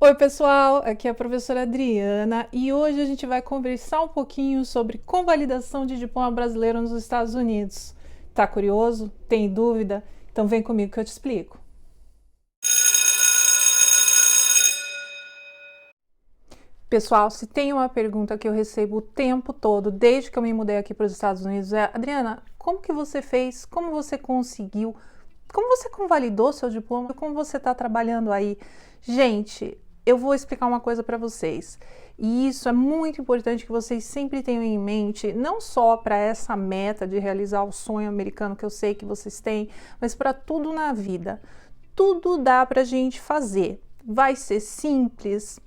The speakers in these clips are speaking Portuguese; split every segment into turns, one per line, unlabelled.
Oi, pessoal, aqui é a professora Adriana e hoje a gente vai conversar um pouquinho sobre convalidação de diploma brasileiro nos Estados Unidos. Tá curioso? Tem dúvida? Então vem comigo que eu te explico. Pessoal, se tem uma pergunta que eu recebo o tempo todo, desde que eu me mudei aqui para os Estados Unidos, é: Adriana, como que você fez? Como você conseguiu? Como você convalidou seu diploma? Como você está trabalhando aí? Gente, eu vou explicar uma coisa para vocês. E isso é muito importante que vocês sempre tenham em mente, não só para essa meta de realizar o sonho americano que eu sei que vocês têm, mas para tudo na vida. Tudo dá para a gente fazer. Vai ser simples?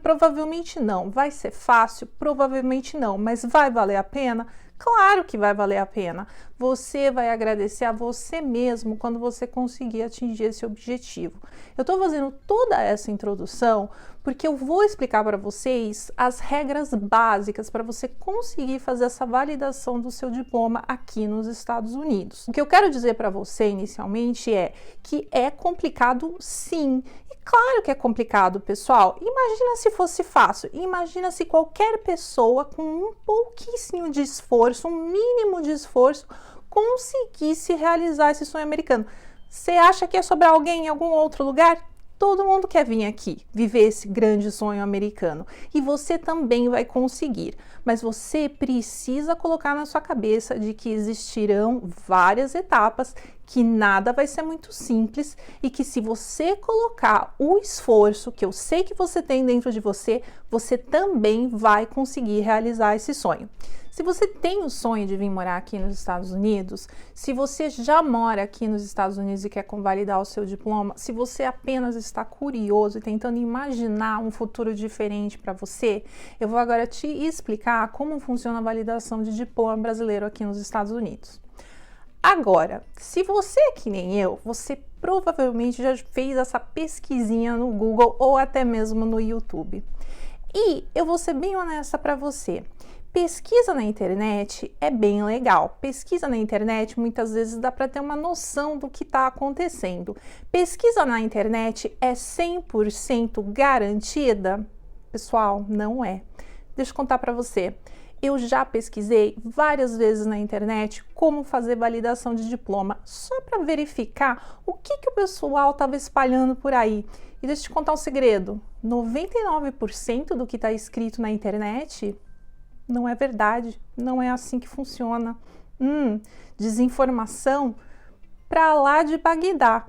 Provavelmente não. Vai ser fácil? Provavelmente não. Mas vai valer a pena? Claro que vai valer a pena. Você vai agradecer a você mesmo quando você conseguir atingir esse objetivo. Eu estou fazendo toda essa introdução porque eu vou explicar para vocês as regras básicas para você conseguir fazer essa validação do seu diploma aqui nos Estados Unidos. O que eu quero dizer para você inicialmente é que é complicado, sim. Claro que é complicado, pessoal. Imagina se fosse fácil. Imagina se qualquer pessoa com um pouquíssimo de esforço, um mínimo de esforço, conseguisse realizar esse sonho americano. Você acha que ia sobrar alguém em algum outro lugar? Todo mundo quer vir aqui, viver esse grande sonho americano. E você também vai conseguir. Mas você precisa colocar na sua cabeça de que existirão várias etapas, que nada vai ser muito simples e que se você colocar o esforço que eu sei que você tem dentro de você, você também vai conseguir realizar esse sonho. Se você tem o sonho de vir morar aqui nos Estados Unidos, se você já mora aqui nos Estados Unidos e quer convalidar o seu diploma, se você apenas está curioso e tentando imaginar um futuro diferente para você, eu vou agora te explicar como funciona a validação de diploma brasileiro aqui nos Estados Unidos. Agora, se você é que nem eu, você provavelmente já fez essa pesquisinha no Google ou até mesmo no YouTube. E eu vou ser bem honesta para você. Pesquisa na internet é bem legal. Pesquisa na internet muitas vezes dá para ter uma noção do que está acontecendo. Pesquisa na internet é 100% garantida? Pessoal, não é. Deixa eu contar para você. Eu já pesquisei várias vezes na internet como fazer validação de diploma, só para verificar o que o pessoal estava espalhando por aí. E deixa eu te contar um segredo: 99% do que está escrito na internet não é verdade, não é assim que funciona. Desinformação para lá de Bagdá.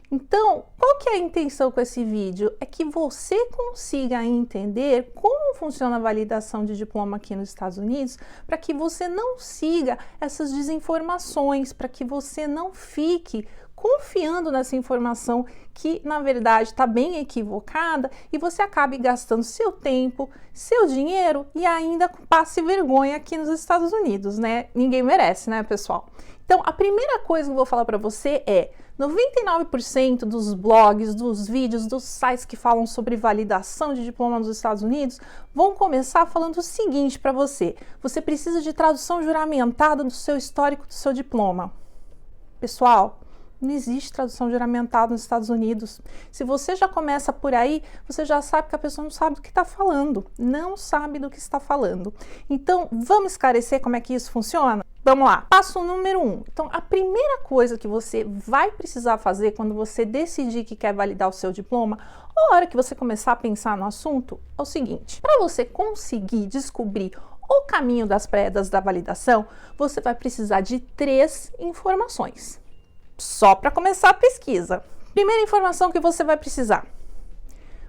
Então, qual que é a intenção com esse vídeo? É que você consiga entender como funciona a validação de diploma aqui nos Estados Unidos, para que você não siga essas desinformações, para que você não fique confiando nessa informação que, na verdade, está bem equivocada e você acabe gastando seu tempo, seu dinheiro e ainda passe vergonha aqui nos Estados Unidos, né? Ninguém merece, né, pessoal? Então, a primeira coisa que eu vou falar para você é: 99% dos blogs, dos vídeos, dos sites que falam sobre validação de diploma nos Estados Unidos vão começar falando o seguinte para você: você precisa de tradução juramentada do seu histórico do seu diploma. Pessoal, não existe tradução juramentada nos Estados Unidos. Se você já começa por aí, você já sabe que a pessoa não sabe do que está falando. Não sabe do que está falando. Então, vamos esclarecer como é que isso funciona? Vamos lá. Passo número 1. Então, a primeira coisa que você vai precisar fazer quando você decidir que quer validar o seu diploma, ou a hora que você começar a pensar no assunto, é o seguinte: para você conseguir descobrir o caminho das pedras da validação, você vai precisar de 3 informações. Só para começar a pesquisa. Primeira informação que você vai precisar: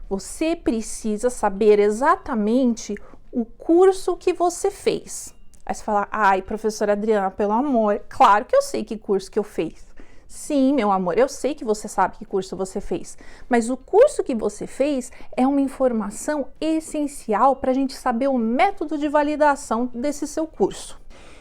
você precisa saber exatamente o curso que você fez. Aí você fala: ai, professora Adriana, pelo amor, claro que eu sei que curso que eu fiz. Sim, meu amor, eu sei que você sabe que curso você fez, mas o curso que você fez é uma informação essencial para a gente saber o método de validação desse seu curso.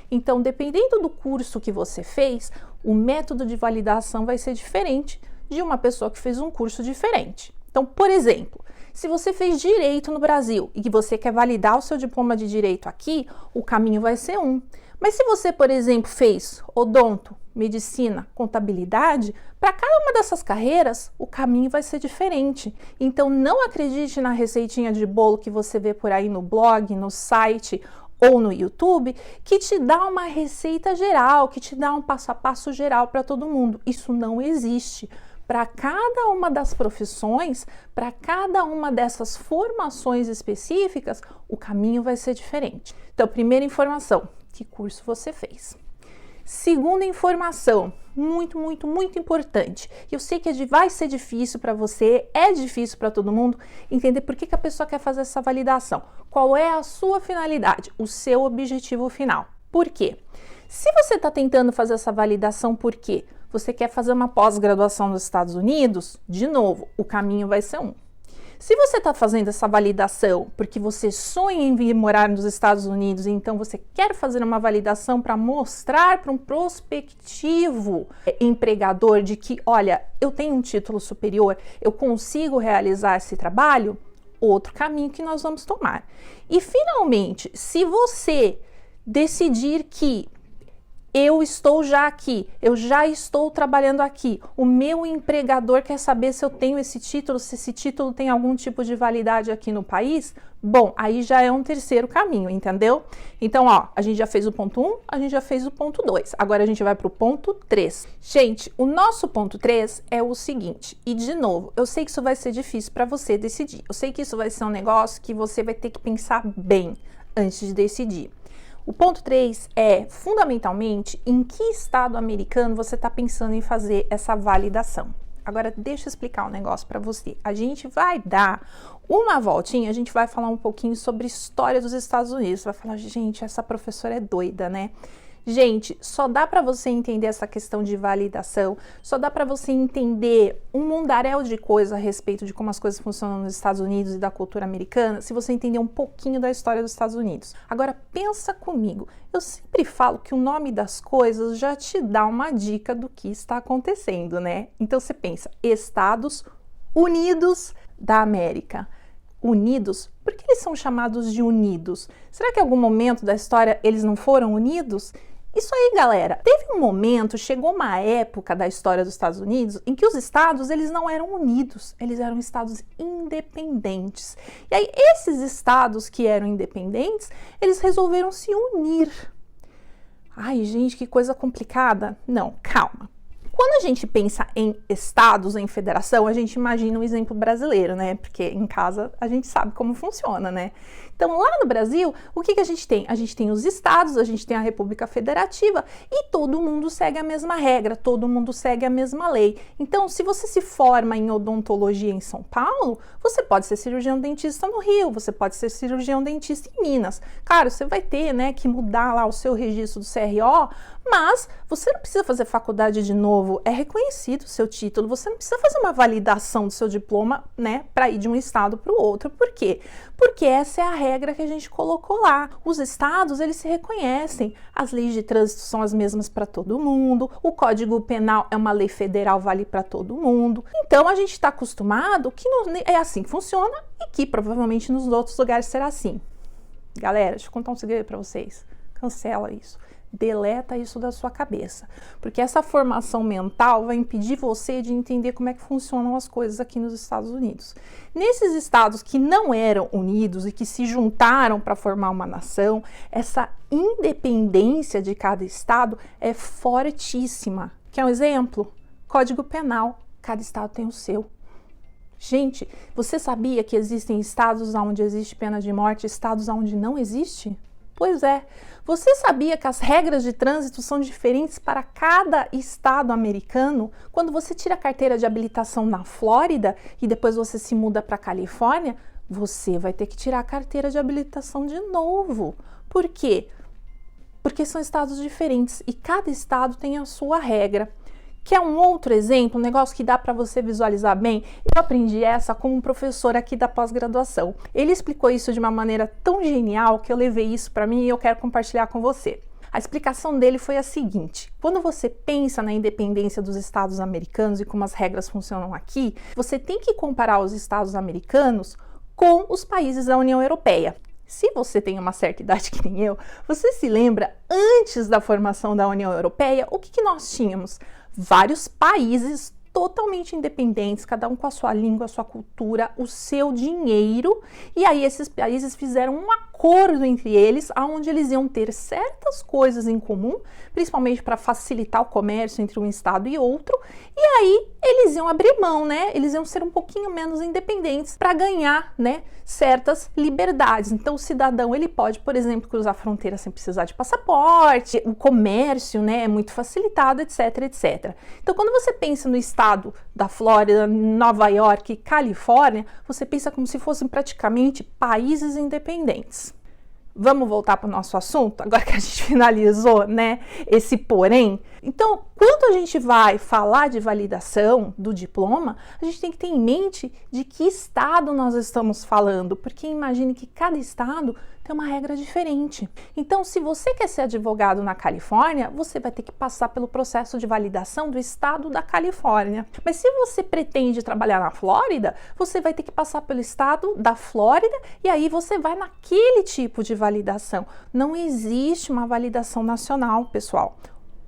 Então, dependendo do curso que você fez, o método de validação vai ser diferente de uma pessoa que fez um curso diferente. Então, por exemplo, se você fez direito no Brasil e que você quer validar o seu diploma de direito aqui, o caminho vai ser um. Mas se você, por exemplo, fez odonto, medicina, contabilidade, para cada uma dessas carreiras, o caminho vai ser diferente. Então, não acredite na receitinha de bolo que você vê por aí no blog, no site ou no YouTube, que te dá uma receita geral, que te dá um passo a passo geral para todo mundo. Isso não existe. Para cada uma das profissões, para cada uma dessas formações específicas, o caminho vai ser diferente. Então, primeira informação, que curso você fez? Segunda informação, muito importante. Eu sei que vai ser difícil para você, é difícil para todo mundo entender por que a pessoa quer fazer essa validação. Qual é a sua finalidade, o seu objetivo final? Por quê? Se você está tentando fazer essa validação, por quê? Você quer fazer uma pós-graduação nos Estados Unidos? De novo, o caminho vai ser um. Se você está fazendo essa validação porque você sonha em vir morar nos Estados Unidos, então você quer fazer uma validação para mostrar para um prospectivo empregador de que, olha, eu tenho um título superior, eu consigo realizar esse trabalho, outro caminho que nós vamos tomar. E finalmente, se você decidir que eu estou já aqui, eu já estou trabalhando aqui, o meu empregador quer saber se eu tenho esse título, se esse título tem algum tipo de validade aqui no país, bom, aí já é um terceiro caminho, entendeu? Então, ó, a gente já fez o ponto 1, a gente já fez o ponto 2, agora a gente vai para o ponto 3. Gente, o nosso ponto 3 é o seguinte, e de novo, eu sei que isso vai ser difícil para você decidir, eu sei que isso vai ser um negócio que você vai ter que pensar bem antes de decidir. O ponto 3 é, fundamentalmente, em que estado americano você está pensando em fazer essa validação. Agora, deixa eu explicar um negócio para você. A gente vai dar uma voltinha, a gente vai falar um pouquinho sobre história dos Estados Unidos. Você vai falar, gente, essa professora é doida, né? Gente, só dá para você entender essa questão de validação, só dá para você entender um mundaréu de coisa a respeito de como as coisas funcionam nos Estados Unidos e da cultura americana, se você entender um pouquinho da história dos Estados Unidos. Agora, pensa comigo, eu sempre falo que o nome das coisas já te dá uma dica do que está acontecendo, né? Então você pensa, Estados Unidos da América. Unidos? Por que eles são chamados de unidos? Será que em algum momento da história eles não foram unidos? Isso aí, galera, teve um momento, chegou uma época da história dos Estados Unidos em que os estados, eles não eram unidos, eles eram estados independentes. E aí, esses estados que eram independentes, eles resolveram se unir. Ai, gente, que coisa complicada. Não, calma. Quando a gente pensa em estados, em federação, a gente imagina um exemplo brasileiro, né? Porque em casa a gente sabe como funciona, né? Então, lá no Brasil, o que a gente tem? A gente tem os estados, a gente tem a República Federativa e todo mundo segue a mesma regra, todo mundo segue a mesma lei. Então, se você se forma em odontologia em São Paulo, você pode ser cirurgião dentista no Rio, você pode ser cirurgião dentista em Minas. Claro, você vai ter, né, que mudar lá o seu registro do CRO, mas você não precisa fazer faculdade de novo, é reconhecido o seu título, você não precisa fazer uma validação do seu diploma, né, para ir de um estado para o outro. Por quê? Porque essa é a regra que a gente colocou lá. Os estados, eles se reconhecem, as leis de trânsito são as mesmas para todo mundo, o Código Penal é uma lei federal, vale para todo mundo. Então, a gente está acostumado que é assim que funciona e que provavelmente nos outros lugares será assim. Galera, deixa eu contar um segredo para vocês. Cancela isso. Deleta isso da sua cabeça, porque essa formação mental vai impedir você de entender como é que funcionam as coisas aqui nos Estados Unidos. Nesses estados que não eram unidos e que se juntaram para formar uma nação, essa independência de cada estado é fortíssima. Quer um exemplo? Código Penal. Cada estado tem o seu. Gente, você sabia que existem estados onde existe pena de morte e estados onde não existe? Pois é. Você sabia que as regras de trânsito são diferentes para cada estado americano? Quando você tira a carteira de habilitação na Flórida e depois você se muda para a Califórnia, você vai ter que tirar a carteira de habilitação de novo. Por quê? Porque são estados diferentes e cada estado tem a sua regra. Quer um outro exemplo, um negócio que dá para você visualizar bem? Eu aprendi essa com um professor aqui da pós-graduação. Ele explicou isso de uma maneira tão genial que eu levei isso para mim e eu quero compartilhar com você. A explicação dele foi a seguinte: quando você pensa na independência dos estados americanos e como as regras funcionam aqui, você tem que comparar os estados americanos com os países da União Europeia. Se você tem uma certa idade que nem eu, você se lembra, antes da formação da União Europeia, o que nós tínhamos? Vários países totalmente independentes, cada um com a sua língua, a sua cultura, o seu dinheiro, e aí esses países fizeram um acordo entre eles, onde eles iam ter certas coisas em comum, principalmente para facilitar o comércio entre um estado e outro, e aí eles iam abrir mão, né? Eles iam ser um pouquinho menos independentes para ganhar, né, certas liberdades. Então o cidadão, ele pode, por exemplo, cruzar a fronteira sem precisar de passaporte, o comércio, né, é muito facilitado, etc, etc. Então quando você pensa no estado da Flórida, Nova York, Califórnia, você pensa como se fossem praticamente países independentes. Vamos voltar para o nosso assunto, agora que a gente finalizou, né, esse porém. Então, quando a gente vai falar de validação do diploma, a gente tem que ter em mente de que estado nós estamos falando, porque imagine que cada estado tem uma regra diferente. Então, se você quer ser advogado na Califórnia, você vai ter que passar pelo processo de validação do estado da Califórnia. Mas se você pretende trabalhar na Flórida, você vai ter que passar pelo estado da Flórida e aí você vai naquele tipo de validação. Não existe uma validação nacional, pessoal.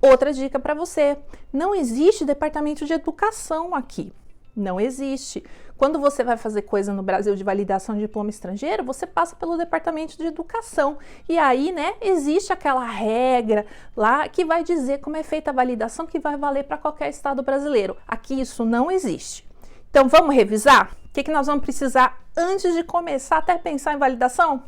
Outra dica para você, não existe departamento de educação aqui. Não existe. Quando você vai fazer coisa no Brasil de validação de diploma estrangeiro, você passa pelo departamento de educação. E aí, né, existe aquela regra lá que vai dizer como é feita a validação, que vai valer para qualquer estado brasileiro. Aqui isso não existe. Então vamos revisar? O que nós vamos precisar antes de começar até pensar em validação?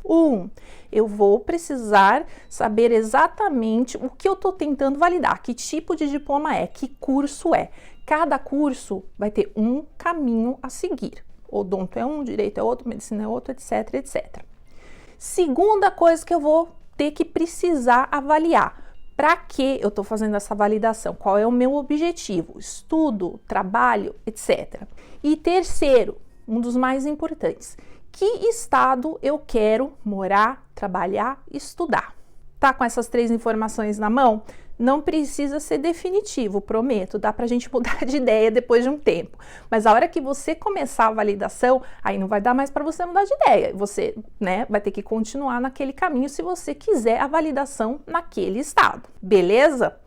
Eu vou precisar saber exatamente o que eu estou tentando validar, que tipo de diploma é, que curso é. Cada curso vai ter um caminho a seguir. Odonto é um, direito é outro, medicina é outro, etc, etc. Segunda coisa que eu vou ter que precisar avaliar. Para que eu estou fazendo essa validação? Qual é o meu objetivo? Estudo, trabalho, etc. E terceiro, um dos mais importantes, que estado eu quero morar, trabalhar, estudar? Tá com essas 3 informações na mão? Não precisa ser definitivo, prometo, dá pra gente mudar de ideia depois de um tempo. Mas a hora que você começar a validação, aí não vai dar mais para você mudar de ideia. Você, né, vai ter que continuar naquele caminho se você quiser a validação naquele estado. Beleza?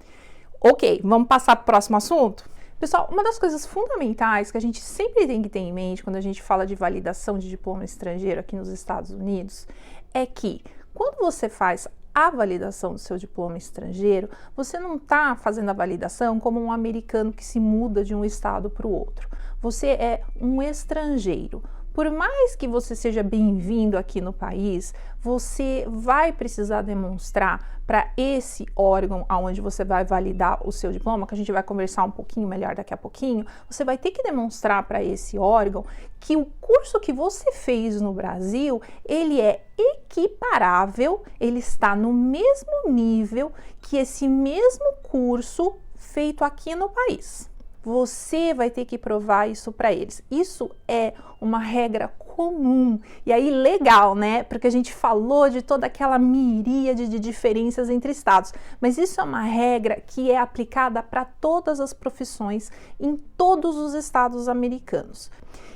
Ok, vamos passar para o próximo assunto? Pessoal, uma das coisas fundamentais que a gente sempre tem que ter em mente quando a gente fala de validação de diploma estrangeiro aqui nos Estados Unidos é que quando você faz a validação do seu diploma estrangeiro, você não está fazendo a validação como um americano que se muda de um estado para o outro. Você é um estrangeiro. Por mais que você seja bem-vindo aqui no país, você vai precisar demonstrar para esse órgão onde você vai validar o seu diploma, que a gente vai conversar um pouquinho melhor daqui a pouquinho, você vai ter que demonstrar para esse órgão que o curso que você fez no Brasil, ele é equiparável, ele está no mesmo nível que esse mesmo curso feito aqui no país. Você vai ter que provar isso para eles. Isso é uma regra comum. E aí, legal, né? Porque a gente falou de toda aquela miríade de diferenças entre estados. Mas isso é uma regra que é aplicada para todas as profissões em todos os estados americanos.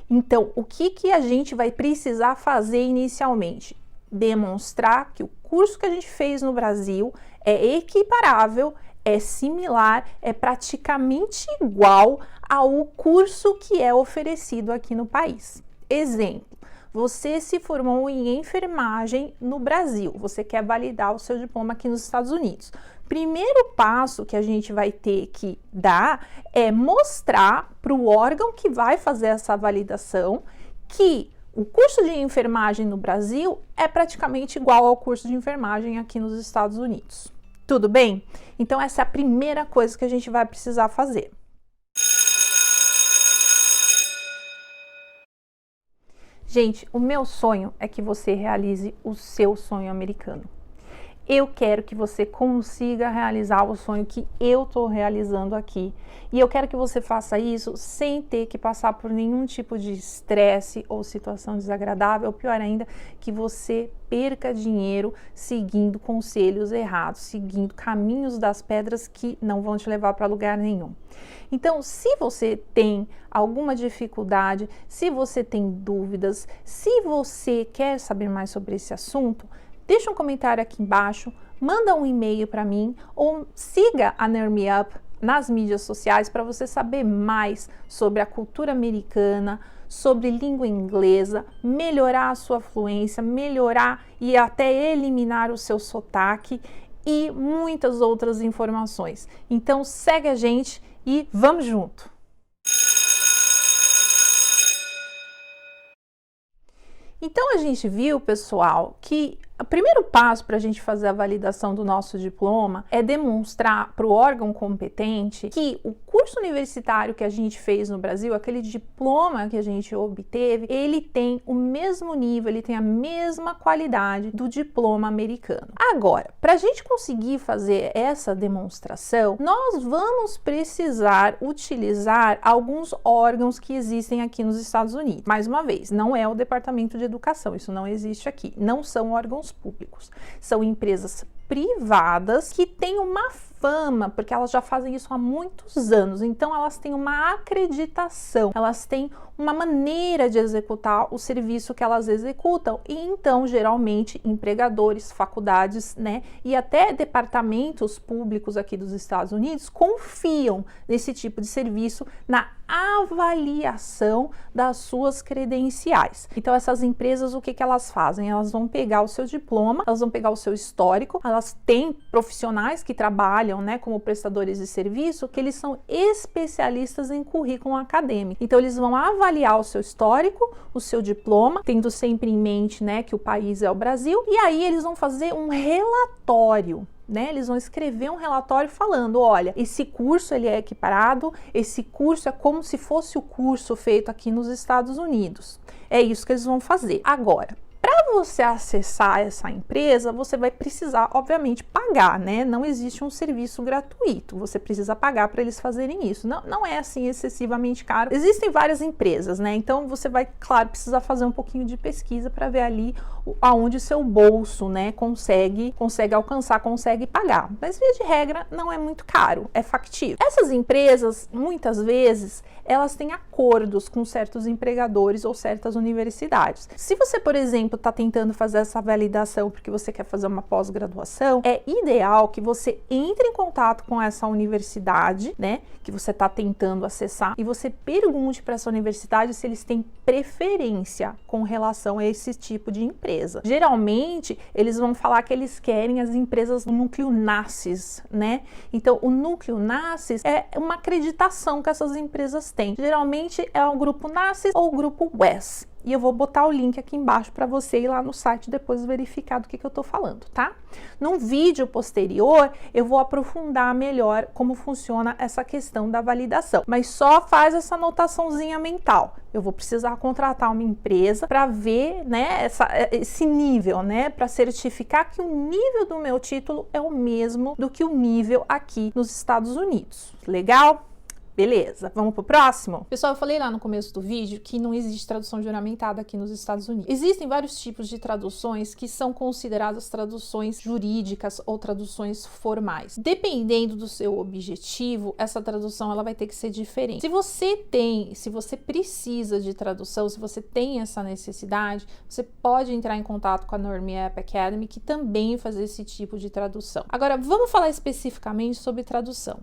Então, o que a gente vai precisar fazer inicialmente? Demonstrar que o curso que a gente fez no Brasil é equiparável, é similar, é praticamente igual ao curso que é oferecido aqui no país. Exemplo, você se formou em enfermagem no Brasil, você quer validar o seu diploma aqui nos Estados Unidos. Primeiro passo que a gente vai ter que dar é mostrar para o órgão que vai fazer essa validação que o curso de enfermagem no Brasil é praticamente igual ao curso de enfermagem aqui nos Estados Unidos. Tudo bem? Então essa é a primeira coisa que a gente vai precisar fazer. Gente, o meu sonho é que você realize o seu sonho americano. Eu quero que você consiga realizar o sonho que eu estou realizando aqui. E eu quero que você faça isso sem ter que passar por nenhum tipo de estresse ou situação desagradável, ou pior ainda, que você perca dinheiro seguindo conselhos errados, seguindo caminhos das pedras que não vão te levar para lugar nenhum. Então, se você tem alguma dificuldade, se você tem dúvidas, se você quer saber mais sobre esse assunto, deixa um comentário aqui embaixo, manda um e-mail para mim ou siga a Nerd Me Up nas mídias sociais para você saber mais sobre a cultura americana, sobre língua inglesa, melhorar a sua fluência, melhorar e até eliminar o seu sotaque e muitas outras informações. Então segue a gente e vamos junto! Então a gente viu, pessoal, que o primeiro passo para a gente fazer a validação do nosso diploma é demonstrar para o órgão competente que o curso universitário que a gente fez no Brasil, aquele diploma que a gente obteve, ele tem o mesmo nível, ele tem a mesma qualidade do diploma americano. Agora, para a gente conseguir fazer essa demonstração, nós vamos precisar utilizar alguns órgãos que existem aqui nos Estados Unidos. Mais uma vez, não é o Departamento de Educação, isso não existe aqui, não são órgãos públicos, são empresas privadas que têm uma fama, porque elas já fazem isso há muitos anos, então elas têm uma acreditação, elas têm uma maneira de executar o serviço que elas executam, e então geralmente empregadores, faculdades, né, e até departamentos públicos aqui dos Estados Unidos confiam nesse tipo de serviço na avaliação das suas credenciais. Então essas empresas, o que elas fazem? Elas vão pegar o seu diploma, elas vão pegar o seu histórico, elas têm profissionais que trabalham, né, como prestadores de serviço, que eles são especialistas em currículo acadêmico. Então eles vão avaliar o seu histórico, o seu diploma, tendo sempre em mente, né, que o país é o Brasil, e aí eles vão fazer um relatório. Né, eles vão escrever um relatório falando, olha, esse curso ele é equiparado, esse curso é como se fosse o curso feito aqui nos Estados Unidos. É isso que eles vão fazer. Agora, para você acessar essa empresa, você vai precisar, obviamente, pagar, né? Não existe um serviço gratuito, você precisa pagar para eles fazerem isso. Não é assim excessivamente caro. Existem várias empresas, né? Então você vai, claro, precisar fazer um pouquinho de pesquisa para ver ali aonde o seu bolso, né, consegue alcançar, consegue pagar. Mas, via de regra, não é muito caro, é factível. Essas empresas, muitas vezes, elas têm acordos com certos empregadores ou certas universidades. Se você, por exemplo, está tentando fazer essa validação porque você quer fazer uma pós-graduação, é ideal que você entre em contato com essa universidade, né, que você está tentando acessar, e você pergunte para essa universidade se eles têm preferência com relação a esse tipo de empresa. Geralmente, eles vão falar que eles querem as empresas do núcleo NACS, né? Então, o núcleo NACS é uma acreditação que essas empresas têm. Geralmente, é o grupo NACS ou o grupo WES. E eu vou botar o link aqui embaixo para você ir lá no site depois verificar do que eu tô falando, tá? Num vídeo posterior, eu vou aprofundar melhor como funciona essa questão da validação. Mas só faz essa anotaçãozinha mental. Eu vou precisar contratar uma empresa para ver, né, esse nível, né, para certificar que o nível do meu título é o mesmo do que o nível aqui nos Estados Unidos. Legal? Beleza, vamos pro próximo? Pessoal, eu falei lá no começo do vídeo que não existe tradução juramentada aqui nos Estados Unidos. Existem vários tipos de traduções que são consideradas traduções jurídicas ou traduções formais. Dependendo do seu objetivo, essa tradução ela vai ter que ser diferente. Se você precisa de tradução, se você tem essa necessidade, você pode entrar em contato com a Nerd Me Up Academy, que também faz esse tipo de tradução. Agora, vamos falar especificamente sobre tradução.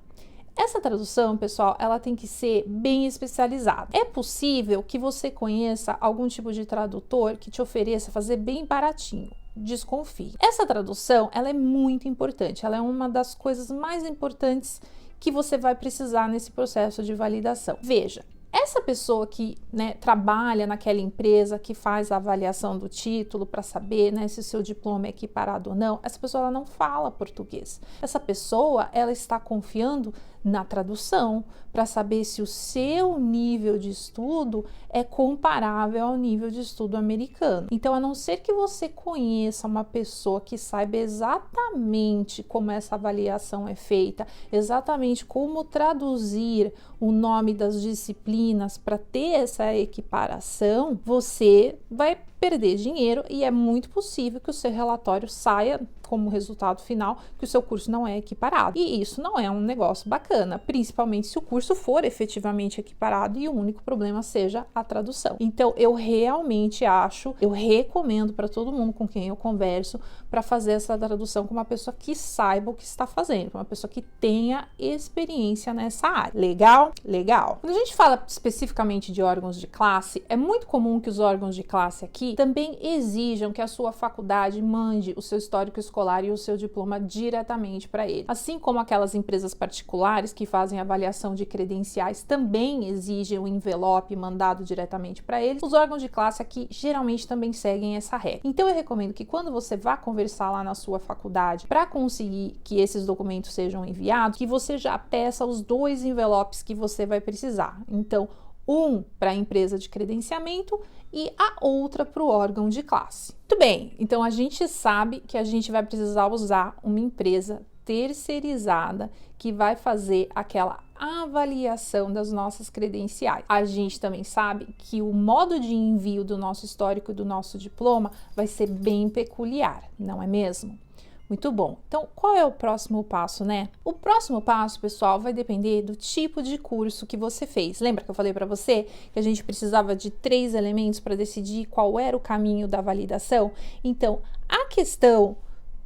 Essa tradução, pessoal, ela tem que ser bem especializada. É possível que você conheça algum tipo de tradutor que te ofereça fazer bem baratinho. Desconfie. Essa tradução, ela é muito importante. Ela é uma das coisas mais importantes que você vai precisar nesse processo de validação. Veja, essa pessoa que, né, trabalha naquela empresa que faz a avaliação do título para saber, né, se o seu diploma é equiparado ou não, essa pessoa ela não fala português. Essa pessoa ela está confiando na tradução para saber se o seu nível de estudo é comparável ao nível de estudo americano. Então, a não ser que você conheça uma pessoa que saiba exatamente como essa avaliação é feita, exatamente como traduzir o nome das disciplinas para ter essa equiparação, você vai perder dinheiro e é muito possível que o seu relatório saia como resultado final que o seu curso não é equiparado. E isso não é um negócio bacana, principalmente se o curso for efetivamente equiparado e o único problema seja a tradução. Então, eu realmente acho, eu recomendo para todo mundo com quem eu converso para fazer essa tradução com uma pessoa que saiba o que está fazendo, com uma pessoa que tenha experiência nessa área. Legal? Legal. Quando a gente fala especificamente de órgãos de classe, é muito comum que os órgãos de classe aqui também exijam que a sua faculdade mande o seu histórico escolar e o seu diploma diretamente para ele. Assim como aquelas empresas particulares que fazem avaliação de credenciais também exigem um envelope mandado diretamente para eles, os órgãos de classe aqui geralmente também seguem essa regra. Então eu recomendo que quando você vá conversar lá na sua faculdade para conseguir que esses documentos sejam enviados, que você já peça os 2 envelopes que você vai precisar. Então, um para a empresa de credenciamento e a outra para o órgão de classe. Muito bem, então a gente sabe que a gente vai precisar usar uma empresa terceirizada que vai fazer aquela avaliação das nossas credenciais. A gente também sabe que o modo de envio do nosso histórico e do nosso diploma vai ser bem peculiar, não é mesmo? Muito bom. Então, qual é o próximo passo, né? O próximo passo, pessoal, vai depender do tipo de curso que você fez. Lembra que eu falei para você que a gente precisava de 3 elementos para decidir qual era o caminho da validação? Então, a questão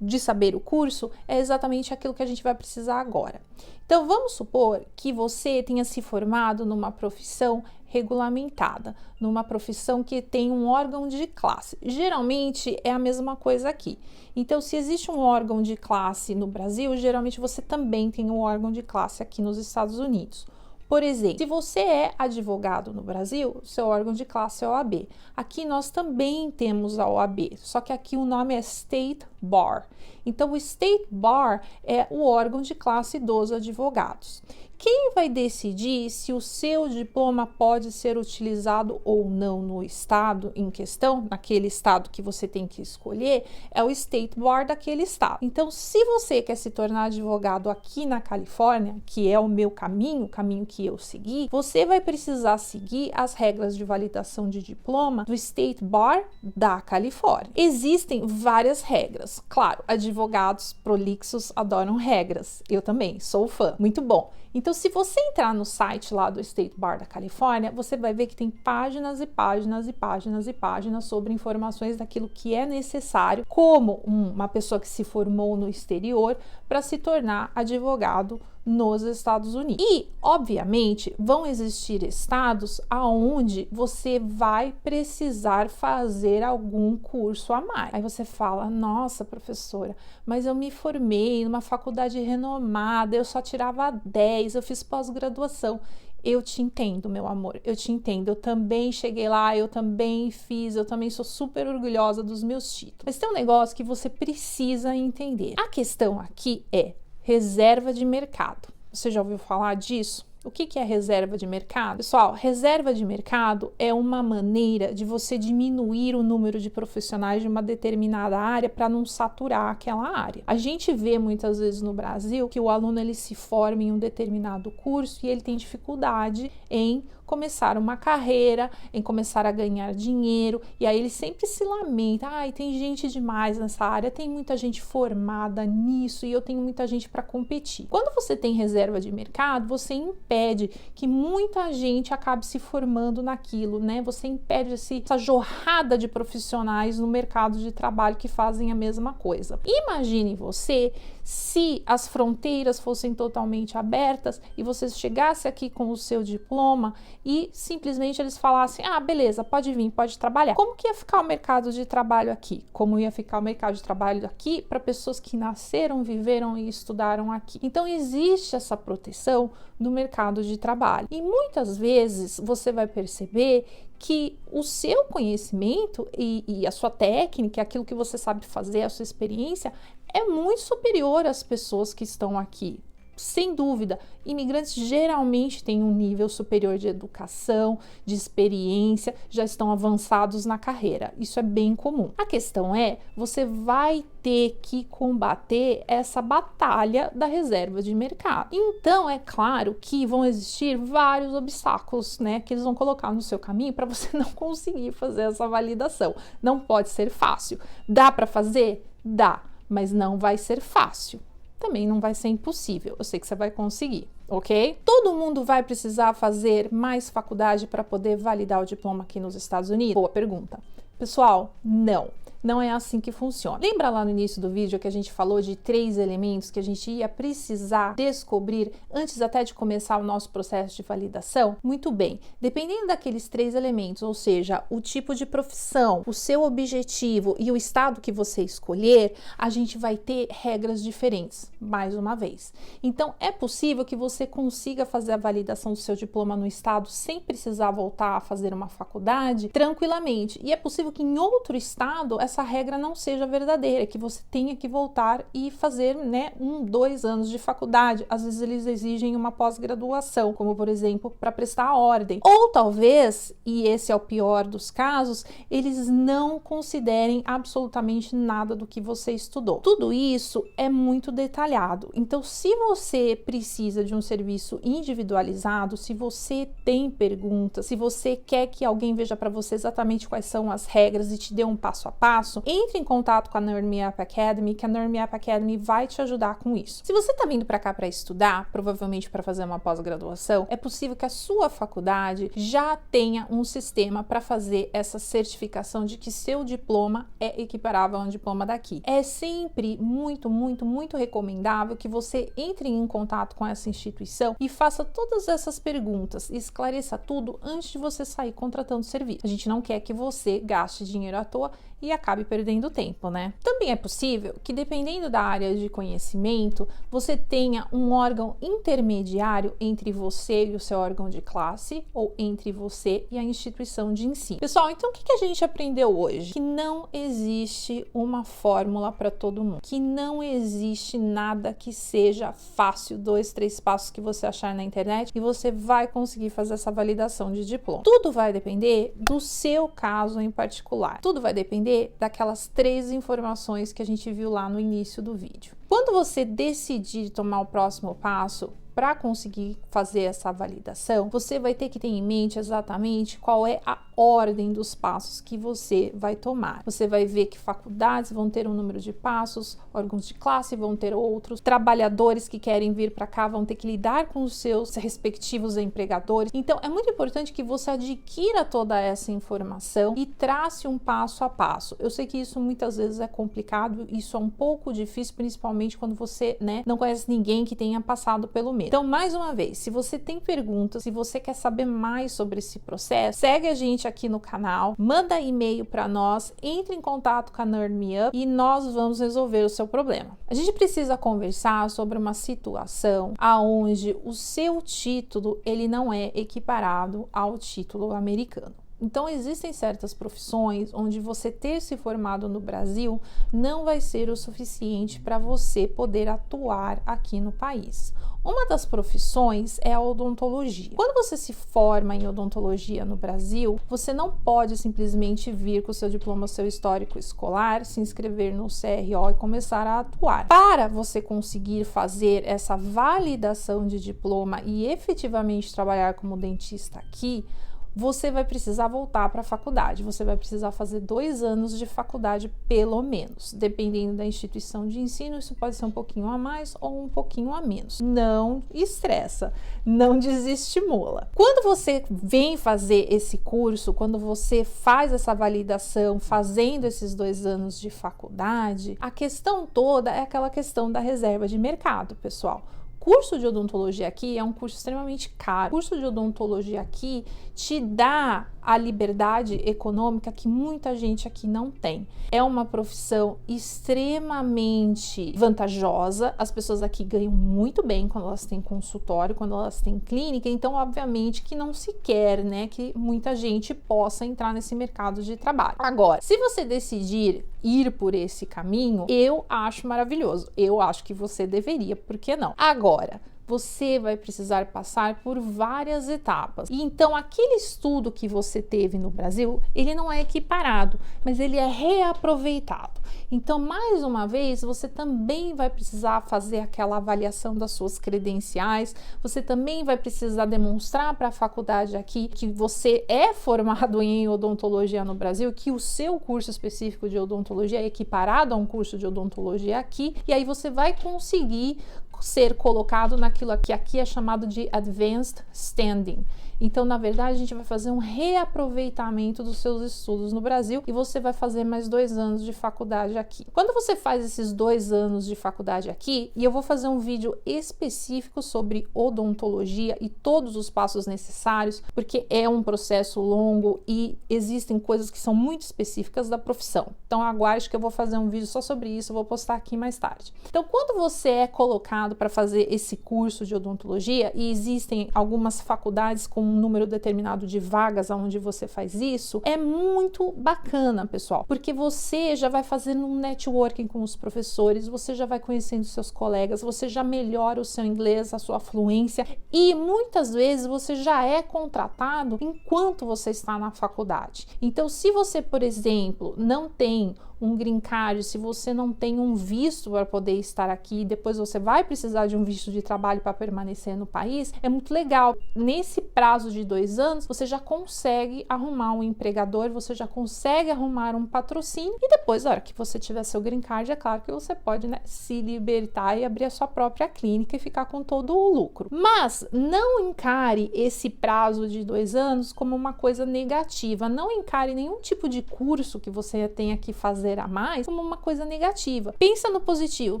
de saber o curso é exatamente aquilo que a gente vai precisar agora. Então, vamos supor que você tenha se formado numa profissão regulamentada, numa profissão que tem um órgão de classe. Geralmente é a mesma coisa aqui. Então, se existe um órgão de classe no Brasil, geralmente você também tem um órgão de classe aqui nos Estados Unidos. Por exemplo, se você é advogado no Brasil, seu órgão de classe é a OAB. Aqui nós também temos a OAB, só que aqui o nome é State Bar. Então, o State Bar é o órgão de classe dos advogados. Quem vai decidir se o seu diploma pode ser utilizado ou não no estado em questão, naquele estado que você tem que escolher, é o State Bar daquele estado. Então, se você quer se tornar advogado aqui na Califórnia, que é o meu caminho, o caminho que eu segui, você vai precisar seguir as regras de validação de diploma do State Bar da Califórnia. Existem várias regras. Claro, advogados prolixos adoram regras. Eu também sou fã. Muito bom. Então, se você entrar no site lá do State Bar da Califórnia, você vai ver que tem páginas e páginas e páginas e páginas sobre informações daquilo que é necessário como uma pessoa que se formou no exterior para se tornar advogado nos Estados Unidos. E, obviamente, vão existir estados aonde você vai precisar fazer algum curso a mais. Aí você fala, nossa, professora, mas eu me formei numa faculdade renomada, eu só tirava 10, eu fiz pós-graduação. Eu te entendo, meu amor, eu te entendo. Eu também cheguei lá, eu também fiz, eu também sou super orgulhosa dos meus títulos. Mas tem um negócio que você precisa entender. A questão aqui é reserva de mercado. Você já ouviu falar disso? O que é reserva de mercado? Pessoal, reserva de mercado é uma maneira de você diminuir o número de profissionais de uma determinada área para não saturar aquela área. A gente vê muitas vezes no Brasil que o aluno ele se forma em um determinado curso e ele tem dificuldade em começar uma carreira, em começar a ganhar dinheiro, e aí ele sempre se lamenta, ai, tem gente demais nessa área, tem muita gente formada nisso e eu tenho muita gente para competir. Quando você tem reserva de mercado, você impede que muita gente acabe se formando naquilo, né? Você impede essa jorrada de profissionais no mercado de trabalho que fazem a mesma coisa. Imagine você se as fronteiras fossem totalmente abertas e você chegasse aqui com o seu diploma e simplesmente eles falassem, ah, beleza, pode vir, pode trabalhar. Como que ia ficar o mercado de trabalho aqui? Como ia ficar o mercado de trabalho aqui para pessoas que nasceram, viveram e estudaram aqui? Então, existe essa proteção do mercado de trabalho. E muitas vezes você vai perceber que o seu conhecimento e a sua técnica, aquilo que você sabe fazer, a sua experiência, é muito superior às pessoas que estão aqui. Sem dúvida, imigrantes geralmente têm um nível superior de educação, de experiência, já estão avançados na carreira. Isso é bem comum. A questão é, você vai ter que combater essa batalha da reserva de mercado. Então, é claro que vão existir vários obstáculos, né, que eles vão colocar no seu caminho para você não conseguir fazer essa validação. Não pode ser fácil. Dá para fazer? Dá, mas não vai ser fácil. Também não vai ser impossível, eu sei que você vai conseguir, ok? Todo mundo vai precisar fazer mais faculdade para poder validar o diploma aqui nos Estados Unidos? Boa pergunta. Pessoal, não é assim que funciona. Lembra lá no início do vídeo que a gente falou de 3 elementos que a gente ia precisar descobrir antes até de começar o nosso processo de validação? Muito bem, dependendo daqueles 3 elementos, ou seja, o tipo de profissão, o seu objetivo e o estado que você escolher, a gente vai ter regras diferentes, mais uma vez. Então, é possível que você consiga fazer a validação do seu diploma no estado sem precisar voltar a fazer uma faculdade tranquilamente. E é possível que em outro estado essa regra não seja verdadeira, que você tenha que voltar e fazer, né, 2 anos de faculdade. Às vezes eles exigem uma pós-graduação, como por exemplo, para prestar a ordem. Ou talvez, e esse é o pior dos casos, eles não considerem absolutamente nada do que você estudou. Tudo isso é muito detalhado. Então, se você precisa de um serviço individualizado, se você tem perguntas, se você quer que alguém veja para você exatamente quais são as regras e te dê um passo a passo, entre em contato com a Learn Me Up Academy, que a Learn Me Up Academy vai te ajudar com isso. Se você está vindo para cá para estudar, provavelmente para fazer uma pós-graduação, é possível que a sua faculdade já tenha um sistema para fazer essa certificação de que seu diploma é equiparável a um diploma daqui. É sempre muito recomendável que você entre em contato com essa instituição e faça todas essas perguntas e esclareça tudo antes de você sair contratando serviço. A gente não quer que você gaste dinheiro à toa e acabe perdendo tempo, né? Também é possível que, dependendo da área de conhecimento, você tenha um órgão intermediário entre você e o seu órgão de classe ou entre você e a instituição de ensino. Pessoal, então o que a gente aprendeu hoje? Que não existe uma fórmula para todo mundo, que não existe nada que seja fácil, 2, 3 passos que você achar na internet e você vai conseguir fazer essa validação de diploma. Tudo vai depender do seu caso em particular. Tudo vai depender daquelas 3 informações que a gente viu lá no início do vídeo. Quando você decidir tomar o próximo passo para conseguir fazer essa validação, você vai ter que ter em mente exatamente qual é a ordem dos passos que você vai tomar. Você vai ver que faculdades vão ter um número de passos, órgãos de classe vão ter outros, trabalhadores que querem vir para cá vão ter que lidar com os seus respectivos empregadores. Então, é muito importante que você adquira toda essa informação e trace um passo a passo. Eu sei que isso muitas vezes é complicado, isso é um pouco difícil, principalmente quando você, né, não conhece ninguém que tenha passado pelo mesmo. Então, mais uma vez, se você tem perguntas, se você quer saber mais sobre esse processo, segue a gente aqui no canal, manda e-mail para nós, entre em contato com a Learn Me Up e nós vamos resolver o seu problema. A gente precisa conversar sobre uma situação aonde o seu título ele não é equiparado ao título americano. Então, existem certas profissões onde você ter se formado no Brasil não vai ser o suficiente para você poder atuar aqui no país. Uma das profissões é a odontologia. Quando você se forma em odontologia no Brasil, você não pode simplesmente vir com o seu diploma, seu histórico escolar, se inscrever no CRO e começar a atuar. Para você conseguir fazer essa validação de diploma e efetivamente trabalhar como dentista aqui, você vai precisar voltar para a faculdade. Você vai precisar fazer 2 anos de faculdade, pelo menos. Dependendo da instituição de ensino, isso pode ser um pouquinho a mais ou um pouquinho a menos. Não estressa, não desestimula. Quando você vem fazer esse curso, quando você faz essa validação, fazendo esses 2 anos de faculdade, a questão toda é aquela questão da reserva de mercado, pessoal. Curso de odontologia aqui é um curso extremamente caro. O curso de odontologia aqui te dá a liberdade econômica que muita gente aqui não tem. É uma profissão extremamente vantajosa. As pessoas aqui ganham muito bem quando elas têm consultório, quando elas têm clínica. Então, obviamente, que não se quer, né, que muita gente possa entrar nesse mercado de trabalho. Agora, se você decidir ir por esse caminho, eu acho maravilhoso. Eu acho que você deveria, por que não? Agora, você vai precisar passar por várias etapas. E então, aquele estudo que você teve no Brasil, ele não é equiparado, mas ele é reaproveitado. Então, mais uma vez, você também vai precisar fazer aquela avaliação das suas credenciais, você também vai precisar demonstrar para a faculdade aqui que você é formado em odontologia no Brasil, que o seu curso específico de odontologia é equiparado a um curso de odontologia aqui, e aí você vai conseguir ser colocado naquilo que aqui é chamado de Advanced Standing. Então, na verdade, a gente vai fazer um reaproveitamento dos seus estudos no Brasil e você vai fazer mais 2 anos de faculdade aqui. Quando você faz esses 2 anos de faculdade aqui, e eu vou fazer um vídeo específico sobre odontologia e todos os passos necessários, porque é um processo longo e existem coisas que são muito específicas da profissão. Então, aguarde que eu vou fazer um vídeo só sobre isso, eu vou postar aqui mais tarde. Então, quando você é colocado para fazer esse curso de odontologia, e existem algumas faculdades com um número determinado de vagas onde você faz isso, é muito bacana, pessoal, porque você já vai fazendo um networking com os professores, você já vai conhecendo seus colegas, você já melhora o seu inglês, a sua fluência, e muitas vezes você já é contratado enquanto você está na faculdade. Então, se você, por exemplo, não tem um green card, se você não tem um visto para poder estar aqui, depois você vai precisar de um visto de trabalho para permanecer no país, é muito legal. Nesse prazo de 2 anos, você já consegue arrumar um empregador, você já consegue arrumar um patrocínio e depois, na hora que você tiver seu green card, é claro que você pode, né, se libertar e abrir a sua própria clínica e ficar com todo o lucro. Mas não encare esse prazo de 2 anos como uma coisa negativa, não encare nenhum tipo de curso que você tenha que fazer a mais como uma coisa negativa. Pensa no positivo,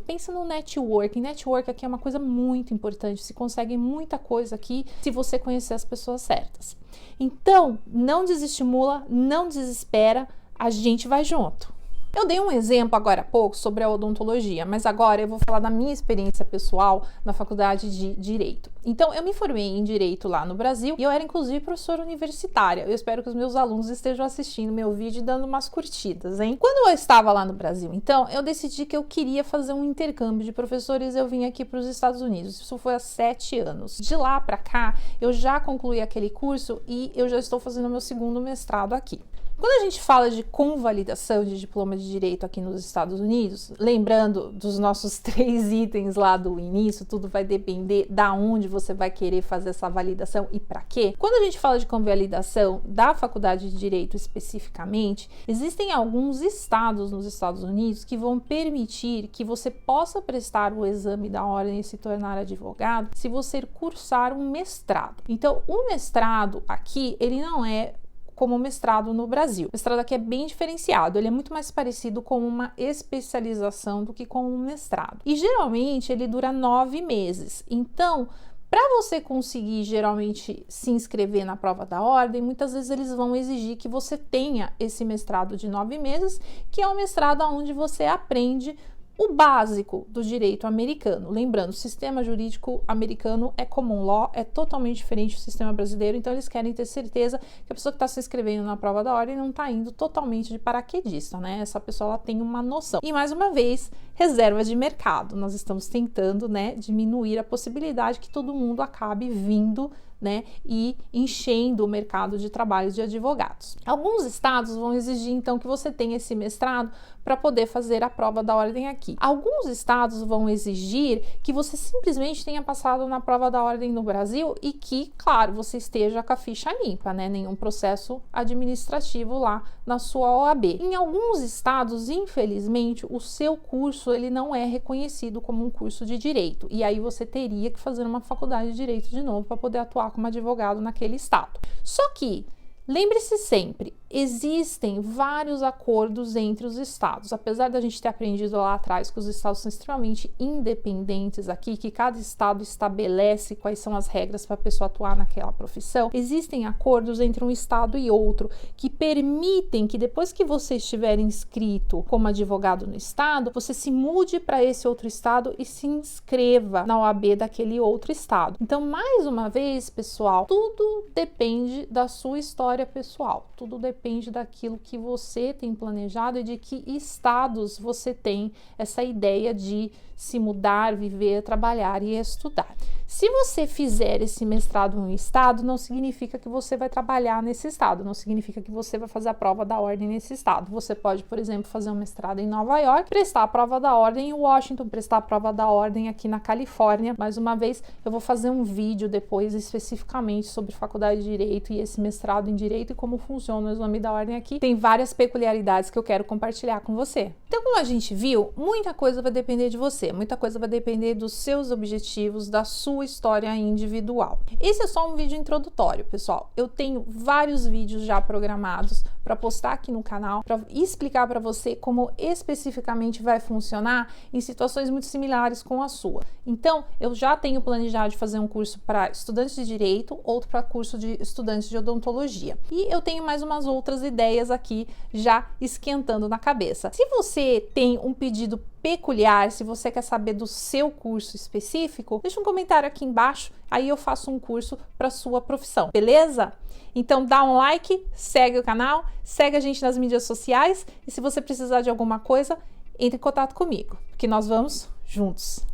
pensa no networking. Network aqui é uma coisa muito importante, se consegue muita coisa aqui se você conhecer as pessoas certas. Então, não desestimula, não desespera, a gente vai junto. Eu dei um exemplo agora há pouco sobre a odontologia, mas agora eu vou falar da minha experiência pessoal na faculdade de Direito. Então, eu me formei em Direito lá no Brasil e eu era inclusive professora universitária. Eu espero que os meus alunos estejam assistindo meu vídeo e dando umas curtidas, hein? Quando eu estava lá no Brasil, então, eu decidi que eu queria fazer um intercâmbio de professores e eu vim aqui para os Estados Unidos. Isso foi há 7 anos. De lá para cá, eu já concluí aquele curso e eu já estou fazendo o meu 2º mestrado aqui. Quando a gente fala de convalidação de diploma de direito aqui nos Estados Unidos, lembrando dos nossos 3 itens lá do início, tudo vai depender da onde você vai querer fazer essa validação e para quê. Quando a gente fala de convalidação da faculdade de direito especificamente, existem alguns estados nos Estados Unidos que vão permitir que você possa prestar o exame da ordem e se tornar advogado se você cursar um mestrado. Então, o mestrado aqui, ele não é como mestrado no Brasil. O mestrado aqui é bem diferenciado, ele é muito mais parecido com uma especialização do que com um mestrado. E geralmente ele dura 9 meses. Então, para você conseguir geralmente se inscrever na prova da ordem, muitas vezes eles vão exigir que você tenha esse mestrado de 9 meses, que é um mestrado onde você aprende o básico do direito americano. Lembrando, o sistema jurídico americano é common law, é totalmente diferente do sistema brasileiro, então eles querem ter certeza que a pessoa que está se inscrevendo na prova da ordem não está indo totalmente de paraquedista, né? Essa pessoa ela tem uma noção. E mais uma vez, reserva de mercado. Nós estamos tentando, né, diminuir a possibilidade que todo mundo acabe vindo, né, e enchendo o mercado de trabalho de advogados. Alguns estados vão exigir, então, que você tenha esse mestrado para poder fazer a prova da ordem aqui. Alguns estados vão exigir que você simplesmente tenha passado na prova da ordem no Brasil e que, claro, você esteja com a ficha limpa, né, nenhum processo administrativo lá na sua OAB. Em alguns estados, infelizmente, o seu curso ele não é reconhecido como um curso de direito e aí você teria que fazer uma faculdade de direito de novo para poder atuar como advogado naquele estado. Só que lembre-se sempre, existem vários acordos entre os estados. Apesar da gente ter aprendido lá atrás que os estados são extremamente independentes aqui, que cada estado estabelece quais são as regras para a pessoa atuar naquela profissão, existem acordos entre um estado e outro que permitem que depois que você estiver inscrito como advogado no estado, você se mude para esse outro estado e se inscreva na OAB daquele outro estado. Então, mais uma vez, pessoal, tudo depende da sua história pessoal, tudo depende daquilo que você tem planejado e de que estados você tem essa ideia de se mudar, viver, trabalhar e estudar. Se você fizer esse mestrado em um estado, não significa que você vai trabalhar nesse estado, não significa que você vai fazer a prova da ordem nesse estado. Você pode, por exemplo, fazer um mestrado em Nova York, prestar a prova da ordem em Washington, prestar a prova da ordem aqui na Califórnia. Mais uma vez, eu vou fazer um vídeo depois especificamente sobre faculdade de Direito e esse mestrado em Direito e como funciona o exame da ordem aqui. Tem várias peculiaridades que eu quero compartilhar com você. Então, como a gente viu, muita coisa vai depender de você, muita coisa vai depender dos seus objetivos, da sua história individual. Esse é só um vídeo introdutório, pessoal. Eu tenho vários vídeos já programados para postar aqui no canal, para explicar para você como especificamente vai funcionar em situações muito similares com a sua. Então, eu já tenho planejado de fazer um curso para estudantes de Direito, outro para curso de estudantes de Odontologia. E eu tenho mais umas outras ideias aqui já esquentando na cabeça. Se você tem um pedido peculiar, se você quer saber do seu curso específico, deixa um comentário aqui embaixo, aí eu faço um curso para sua profissão, beleza? Então dá um like, segue o canal, segue a gente nas mídias sociais e se você precisar de alguma coisa, entre em contato comigo, porque nós vamos juntos.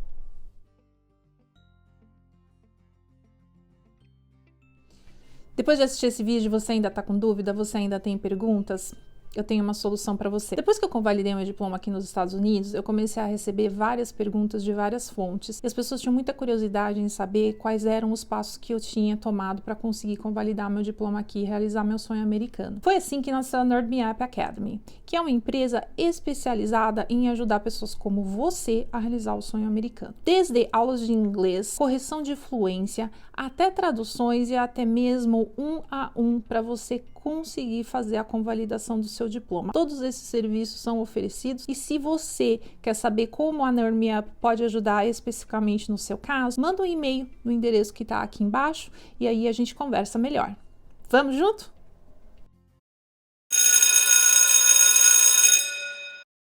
Depois de assistir esse vídeo, você ainda está com dúvida? Você ainda tem perguntas? Eu tenho uma solução para você. Depois que eu convalidei meu diploma aqui nos Estados Unidos, eu comecei a receber várias perguntas de várias fontes e as pessoas tinham muita curiosidade em saber quais eram os passos que eu tinha tomado para conseguir convalidar meu diploma aqui e realizar meu sonho americano. Foi assim que nasceu a Nerd Me Up Academy, que é uma empresa especializada em ajudar pessoas como você a realizar o sonho americano. Desde aulas de inglês, correção de fluência, até traduções e até mesmo 1-a-1 para você conseguir fazer a convalidação do seu diploma. Todos esses serviços são oferecidos e se você quer saber como a Nerd Me Up pode ajudar especificamente no seu caso, manda um e-mail no endereço que está aqui embaixo e aí a gente conversa melhor. Vamos junto?